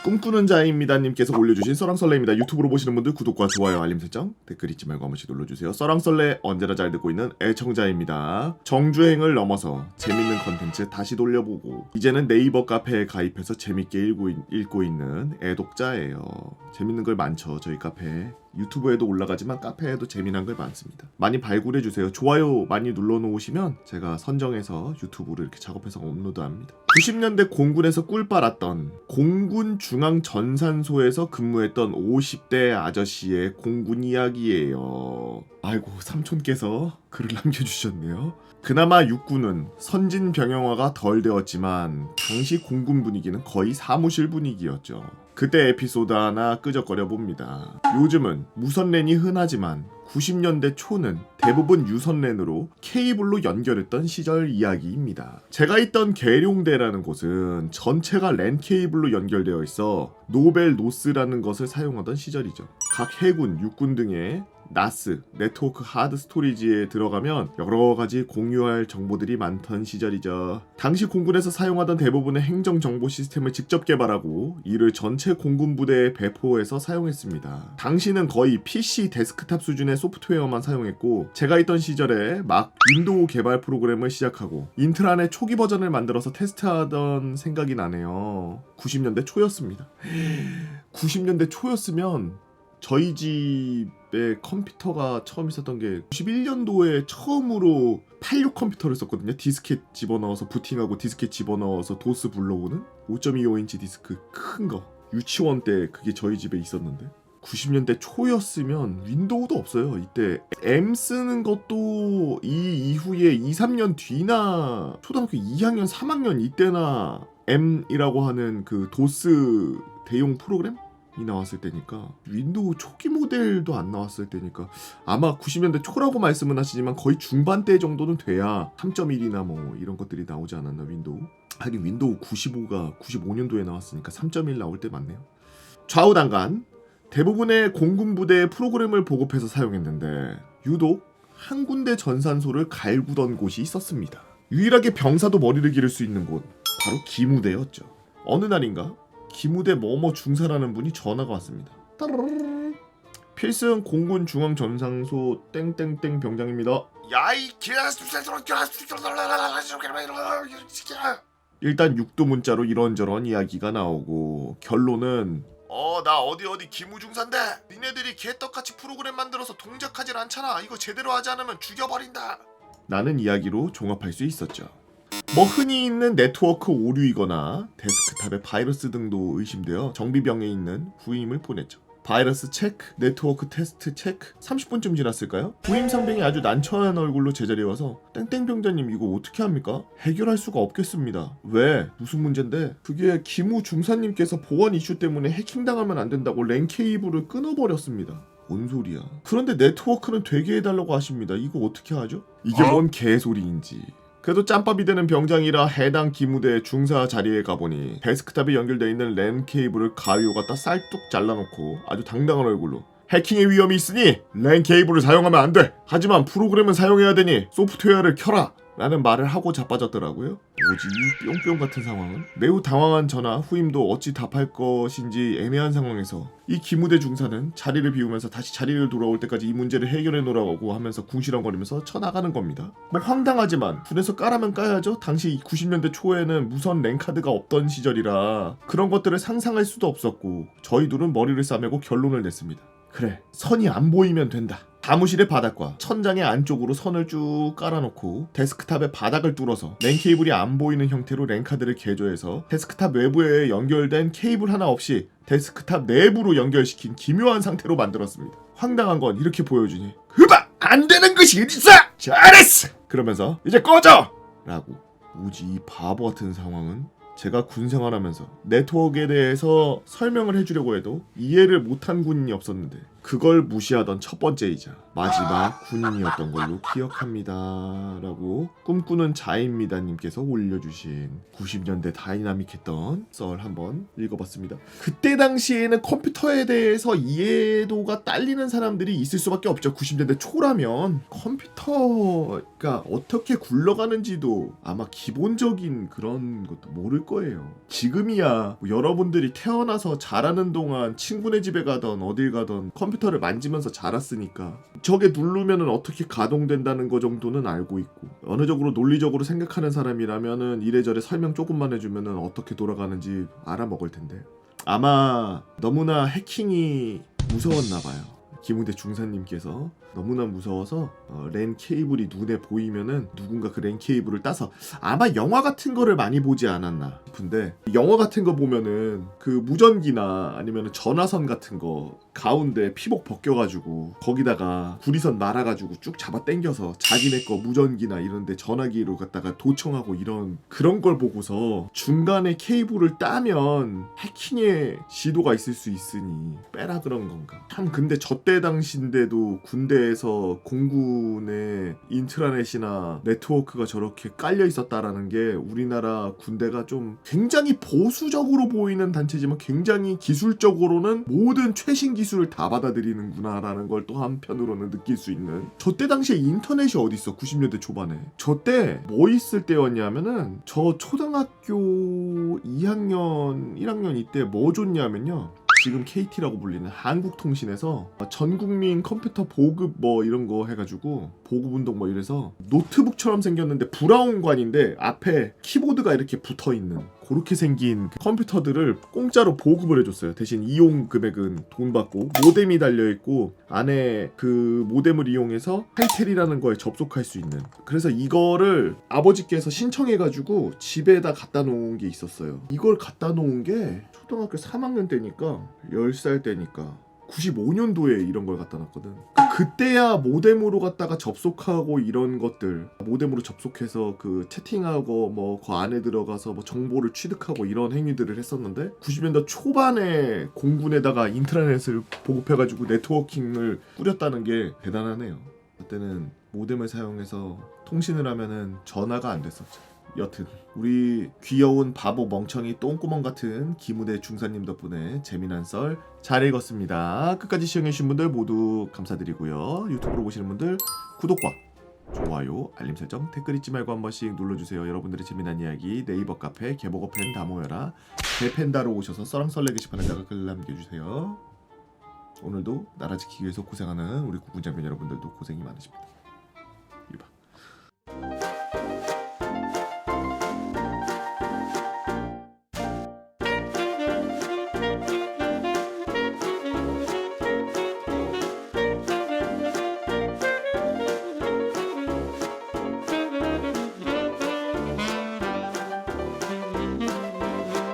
꿈꾸는 자입니다 님께서 올려주신 썰랑썰레입니다. 유튜브로 보시는 분들 구독과 좋아요 알림 설정 댓글 잊지 말고 한 번씩 눌러주세요. 썰랑썰레 언제나 잘 듣고 있는 애청자입니다. 정주행을 넘어서 재밌는 컨텐츠 다시 돌려보고 이제는 네이버 카페에 가입해서 재밌게 읽고 있는 애독자예요. 재밌는 걸 많죠 저희 카페에. 유튜브에도 올라가지만 카페에도 재미난 걸 많습니다. 많이 발굴해주세요. 좋아요 많이 눌러놓으시면 제가 선정해서 유튜브로 이렇게 작업해서 업로드합니다. 90년대 공군에서 꿀 빨았던 공군 중앙전산소에서 근무했던 50대 아저씨의 공군 이야기예요. 아이고 삼촌께서 글을 남겨주셨네요. 그나마 육군은 선진 병영화가 덜 되었지만 당시 공군 분위기는 거의 사무실 분위기였죠. 그때 에피소드 하나 끄적거려 봅니다. 요즘은 무선랜이 흔하지만 90년대 초는 대부분 유선랜으로 케이블로 연결했던 시절 이야기입니다. 제가 있던 계룡대라는 곳은 전체가 랜 케이블로 연결되어 있어 노벨 노스라는 것을 사용하던 시절이죠. 각 해군, 육군 등의 나스, 네트워크 하드 스토리지에 들어가면 여러가지 공유할 정보들이 많던 시절이죠. 당시 공군에서 사용하던 대부분의 행정 정보 시스템을 직접 개발하고 이를 전체 공군 부대에 배포해서 사용했습니다. 당시는 거의 PC 데스크탑 수준의 소프트웨어만 사용했고 제가 있던 시절에 막 윈도우 개발 프로그램을 시작하고 인트라넷 초기 버전을 만들어서 테스트하던 생각이 나네요. 90년대 초였습니다. 90년대 초였으면 저희 집에 컴퓨터가 처음 있었던 게 91년도에 처음으로 86 컴퓨터를 썼거든요. 디스켓 집어넣어서 부팅하고 디스켓 집어넣어서 도스 불러오는 5.25인치 디스크 큰 거. 유치원 때 그게 저희 집에 있었는데 90년대 초였으면 윈도우도 없어요. 이때 M 쓰는 것도 이 이후에 2, 3년 뒤나 초등학교 2학년, 3학년 이때나 M이라고 하는 그 도스 대용 프로그램? 이 나왔을 때니까 윈도우 초기 모델도 안 나왔을 때니까 아마 90년대 초라고 말씀은 하시지만 거의 중반대 정도는 돼야 3.1이나 뭐 이런 것들이 나오지 않았나 윈도우. 하긴 윈도우 95가 95년도에 나왔으니까 3.1 나올 때 맞네요. 좌우 단간 대부분의 공군 부대의 프로그램을 보급해서 사용했는데 유독 한 군데 전산소를 갈구던 곳이 있었습니다. 유일하게 병사도 머리를 기를 수 있는 곳 바로 기무대였죠. 어느 날인가 기무대 뭐뭐 중사라는 분이 전화가 왔습니다. 필승 공군 중앙전상소 땡땡땡 병장입니다. 야이 일단 육두 문자로 이런저런 이야기가 나오고 결론은 나 어디 기무중사인데 니네들이 개떡같이 프로그램 만들어서 동작하질 않잖아. 이거 제대로 하지 않으면 죽여버린다 라는 이야기로 종합할 수 있었죠. 뭐 흔히 있는 네트워크 오류이거나 데스크탑의 바이러스 등도 의심되어 정비병에 있는 후임을 보냈죠. 바이러스 체크, 네트워크 테스트 체크 30분쯤 지났을까요? 후임 상병이 아주 난처한 얼굴로 제자리에 와서 땡땡병자님 이거 어떻게 합니까? 해결할 수가 없겠습니다. 왜? 무슨 문제인데? 그게 기무 중사님께서 보안 이슈 때문에 해킹당하면 안 된다고 랜 케이블을 끊어버렸습니다. 뭔 소리야? 그런데 네트워크는 되게 해달라고 하십니다. 이거 어떻게 하죠? 이게 뭔 개소리인지. 그래도 짬밥이 되는 병장이라 해당 기무대 중사 자리에 가보니 데스크탑에 연결되어 있는 랜 케이블을 가위로 갖다 쌀뚝 잘라놓고 아주 당당한 얼굴로 해킹의 위험이 있으니 랜 케이블을 사용하면 안 돼. 하지만 프로그램은 사용해야 되니 소프트웨어를 켜라 라는 말을 하고 자빠졌더라고요. 뭐지 이 뿅뿅 같은 상황은? 매우 당황한 저나 후임도 어찌 답할 것인지 애매한 상황에서 이 기무대 중사는 자리를 비우면서 다시 자리를 돌아올 때까지 이 문제를 해결해 놓으라고 하면서 궁시렁거리면서 쳐나가는 겁니다. 뭐 황당하지만 군에서 까라면 까야죠. 당시 90년대 초에는 무선 랜카드가 없던 시절이라 그런 것들을 상상할 수도 없었고 저희 둘은 머리를 싸매고 결론을 냈습니다. 그래 선이 안 보이면 된다. 사무실의 바닥과 천장의 안쪽으로 선을 쭉 깔아놓고 데스크탑의 바닥을 뚫어서 랜 케이블이 안 보이는 형태로 랜카드를 개조해서 데스크탑 외부에 연결된 케이블 하나 없이 데스크탑 내부로 연결시킨 기묘한 상태로 만들었습니다. 황당한 건 이렇게 보여주니 흐바! 안 되는 것이 어딨어! 잘했어! 그러면서 이제 꺼져! 라고. 뭐지 이 바보 같은 상황은? 제가 군 생활하면서 네트워크에 대해서 설명을 해주려고 해도 이해를 못한 군인이 없었는데 그걸 무시하던 첫 번째이자 마지막 군인이었던 걸로 기억합니다. 라고 꿈꾸는 자입니다 님께서 올려주신 90년대 다이나믹했던 썰 한번 읽어봤습니다. 그때 당시에는 컴퓨터에 대해서 이해도가 딸리는 사람들이 있을 수밖에 없죠. 90년대 초라면 컴퓨터가 어떻게 굴러가는지도 아마 기본적인 그런 것도 모를 거예요. 지금이야 뭐 여러분들이 태어나서 자라는 동안 친구네 집에 가던 어딜 가던 컴퓨터를 만지면서 자랐으니까 저게 누르면은 어떻게 가동된다는 거 정도는 알고 있고 어느 정도 논리적으로 생각하는 사람이라면은 이래저래 설명 조금만 해주면은 어떻게 돌아가는지 알아먹을 텐데 아마 너무나 해킹이 무서웠나 봐요. 김웅대 중사님께서 너무나 무서워서 랜 케이블이 눈에 보이면은 누군가 그 랜 케이블을 따서 아마 영화 같은 거를 많이 보지 않았나 싶은데 영화 같은 거 보면은 그 무전기나 아니면 전화선 같은 거 가운데 피복 벗겨가지고 거기다가 구리선 말아가지고 쭉 잡아 당겨서 자기네 거 무전기나 이런데 전화기로 갖다가 도청하고 이런 그런 걸 보고서 중간에 케이블을 따면 해킹의 시도가 있을 수 있으니 빼라 그런 건가. 참 근데 저때 당시인데도 군대에서 공군의 인트라넷이나 네트워크가 저렇게 깔려 있었다라는 게 우리나라 군대가 좀 굉장히 보수적으로 보이는 단체지만 굉장히 기술적으로는 모든 최신 기술을 다 받아들이는구나라는 걸 또 한편으로는 느낄 수 있는. 저때 당시에 인터넷이 어딨어 90년대 초반에. 저때 뭐 있을 때였냐면은 저 초등학교 2학년 1학년 이때 뭐 줬냐면요 지금 KT라고 불리는 한국통신에서 전국민 컴퓨터 보급 뭐 이런 거 해가지고 보급운동 뭐 이래서 노트북처럼 생겼는데 브라운관인데 앞에 키보드가 이렇게 붙어있는 그렇게 생긴 컴퓨터들을 공짜로 보급을 해줬어요. 대신 이용 금액은 돈 받고 모뎀이 달려있고 안에 그 모뎀을 이용해서 하이텔이라는 거에 접속할 수 있는. 그래서 이거를 아버지께서 신청해가지고 집에다 갖다 놓은 게 있었어요. 이걸 갖다 놓은 게 초등학교 3학년 때니까 10살 때니까 95년도에 이런 걸 갖다 놨거든. 그때야 모뎀으로 갖다가 접속하고 이런 것들 모뎀으로 접속해서 그 채팅하고 뭐 그 안에 들어가서 뭐 정보를 취득하고 이런 행위들을 했었는데 90년대 초반에 공군에다가 인트라넷을 보급해가지고 네트워킹을 뿌렸다는 게 대단하네요. 그때는 모뎀을 사용해서 통신을 하면은 전화가 안 됐었죠. 여튼 우리 귀여운 바보 멍청이 똥구멍 같은 김우대 중사님 덕분에 재미난 썰 잘 읽었습니다. 끝까지 시청해주신 분들 모두 감사드리고요. 유튜브로 보시는 분들 구독과 좋아요, 알림 설정, 댓글 잊지 말고 한 번씩 눌러주세요. 여러분들의 재미난 이야기 네이버 카페 개보고팬 다 모여라 대팬다로 오셔서 썰렁썰레 게시판에다가 글 남겨주세요. 오늘도 나라 지키기 위해서 고생하는 우리 국군장병 여러분들도 고생이 많으십니다.